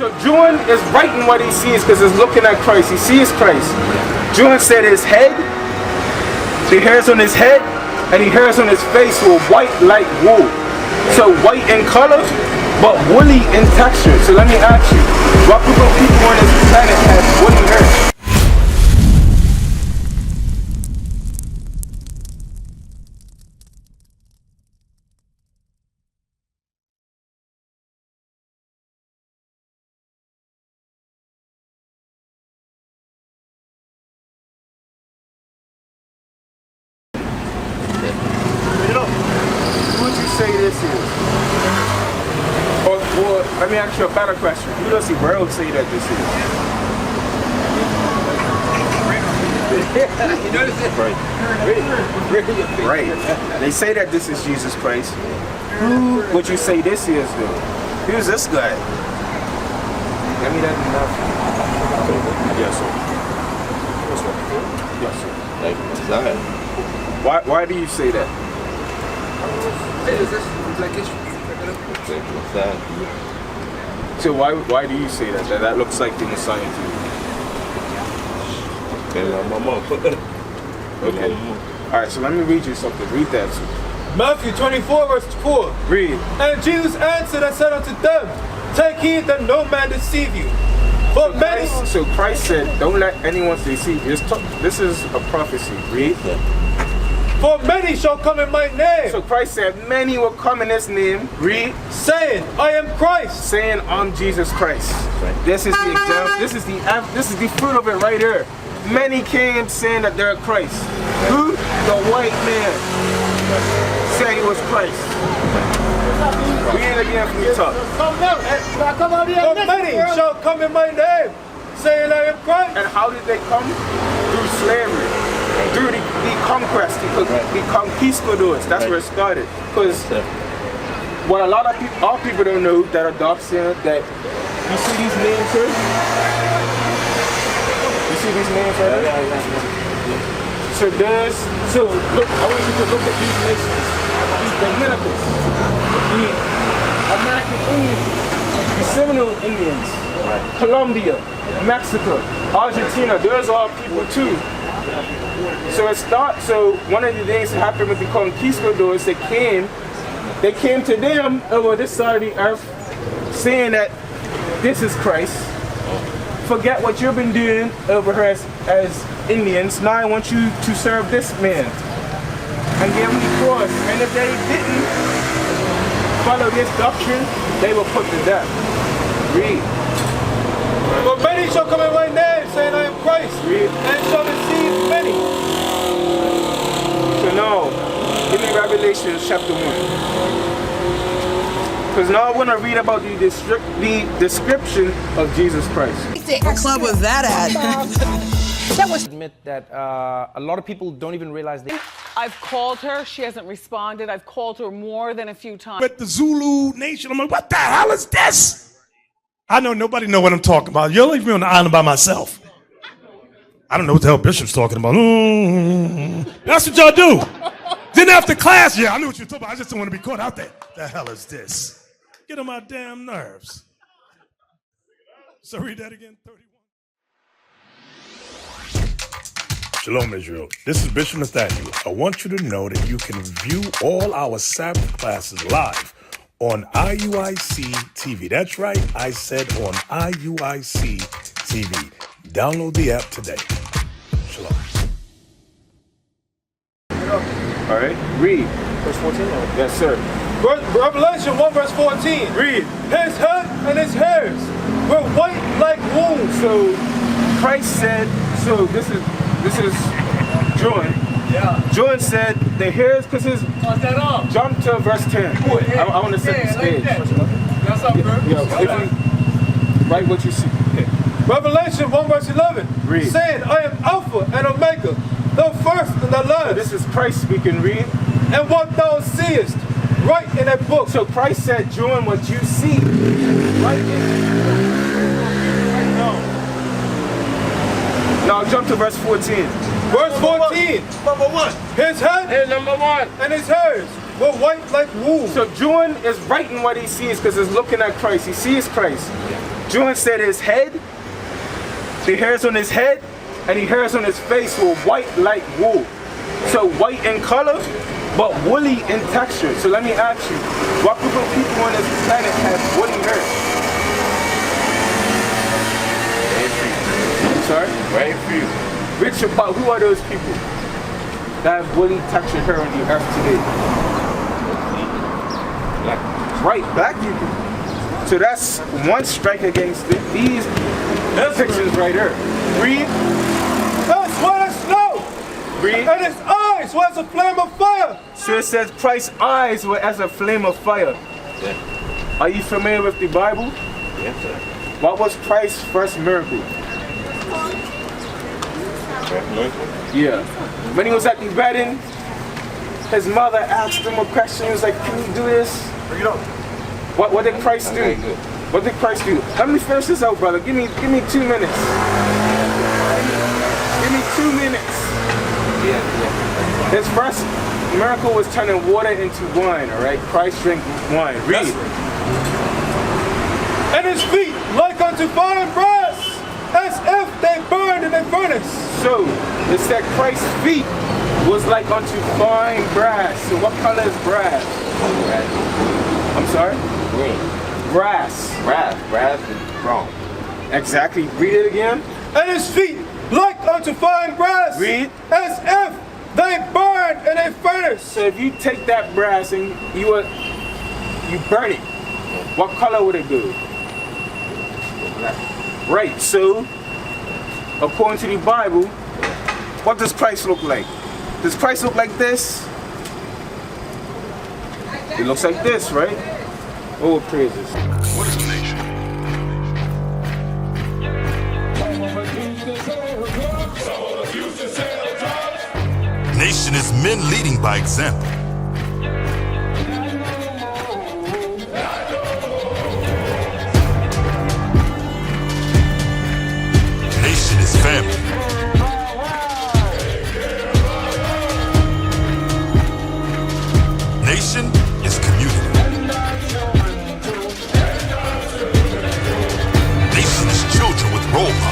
So John is writing what he sees because he's looking at Christ. He sees Christ. John said his head, the hairs on his head, and the hairs on his face were white like wool. So white in color, but woolly in texture. So let me ask you, what group of people on this planet have woolly hair? Who would you say this is? Or let me ask you a better question. Who does the world say that this is? Right. They say that this is Jesus Christ. Who would you say this is though? Who's this guy? Give me that enough. Yes, sir. Yes, sir. Like, what's that? Why do you say that? What's that? So why do you say that? That looks like the Messiah to you. Okay. Alright, so let me read you something. Read that. Matthew 24 verse 4. Read. And Jesus answered and said unto them, take heed that no man deceive you. For many... So Christ said, don't let anyone deceive you. This is a prophecy. Read. For many shall come in my name. So Christ said, many will come in his name. Read. Saying, I am Christ. Saying, I'm Jesus Christ. This is the example. This is the fruit of it right here. Many came saying that they're Christ. Who? The white man said he was Christ. Read it again from the top. For many shall come in my name, saying I am Christ. And how did they come? Through slavery. Through the conquest, the conquistadors. That's where it started. Because what a lot of people, all people don't know that are dark skinned, that you see these names here? You see these names right here? So look, I want you to look at these nations. These Dominicans, the American Indians, the Seminole Indians, Colombia, Mexico, Argentina, those are people too. So one of the things that happened with the conquistadors, they came to them over this side of the earth, saying that this is Christ. Forget what you've been doing over here as Indians. Now I want you to serve this man. And give him the cross. And if they didn't follow this doctrine, they were put to death. Read. For many shall come in my name, saying I am Christ. Read. And shall deceive many. So now, give me Revelation chapter 1. Because now I want to read about the description of Jesus Christ. What club was that at? Admit that a lot of people don't even realize they... I've called her. She hasn't responded. I've called her more than a few times. With the Zulu Nation, I'm like, what the hell is this? I know nobody know what I'm talking about. You'll leave me on the island by myself. I don't know what the hell Bishop's talking about. That's what y'all do. Then after class, yeah, I knew what you were talking about. I just don't want to be caught out there. The hell is this? Get on my damn nerves. So read that again, 31. Shalom, Israel. This is Bishop Nathaniel. I want you to know that you can view all our Sabbath classes live on IUIC TV. That's right, I said on IUIC TV. Download the app today. Shalom. All right, read. Verse 14? Yes, sir. Revelation 1 verse 14. Read. His head and his hairs were white like wool. So Christ said, so this is John. Yeah. John said the hairs, because his jump to verse 10. I want to set the stage. That's up, bro. Write what you see. Revelation 1 verse 11. Read. Saying, I am Alpha and Omega, the first and the last. So this is Christ speaking. Read. And what thou seest, write in a book. So Christ said, John, what you see, write it. Now jump to verse 14. Verse 14. Number one. His head Here's number one. and his hairs were white like wool. So John is writing what he sees because he's looking at Christ. He sees Christ. John said his head, the hairs on his head, and the hairs on his face were white like wool. So white in color, but woolly in texture. So let me ask you, what group of people on this planet have woolly hair? Sorry? Very few. Richard, but who are those people that have woolly textured hair on the earth today? Right, black people. So that's one strike against these pictures right here. Read. That's white as snow. Read. And his eyes was a flame of fire. So it says Christ's eyes were as a flame of fire. Yeah. Are you familiar with the Bible? Yes, sir. What was Christ's first miracle? Yeah. When he was at the wedding, his mother asked him a question. He was like, can you do this? Bring it up. What did Christ do? Okay, good. What did Christ do? Let me finish this out, brother. Give me 2 minutes. Give me 2 minutes. His first miracle was turning water into wine, all right? Christ drank wine. Read. And his feet like unto fine brass, as if they burned in a furnace. So, it said Christ's feet was like unto fine brass. So what color is brass? I'm sorry? Green. Brass. Brass is brown. Exactly. Read it again. And his feet like unto fine brass, Read. as if they burned in a furnace. So if you take that brass and you burn it, what color would it go? Right, so according to the Bible, what does Christ look like? Does Christ look like this? It looks like this, right? Oh, praises. What is a nation? Nation is men leading by example. Nation is family. Nation is community. Nation is children with role models.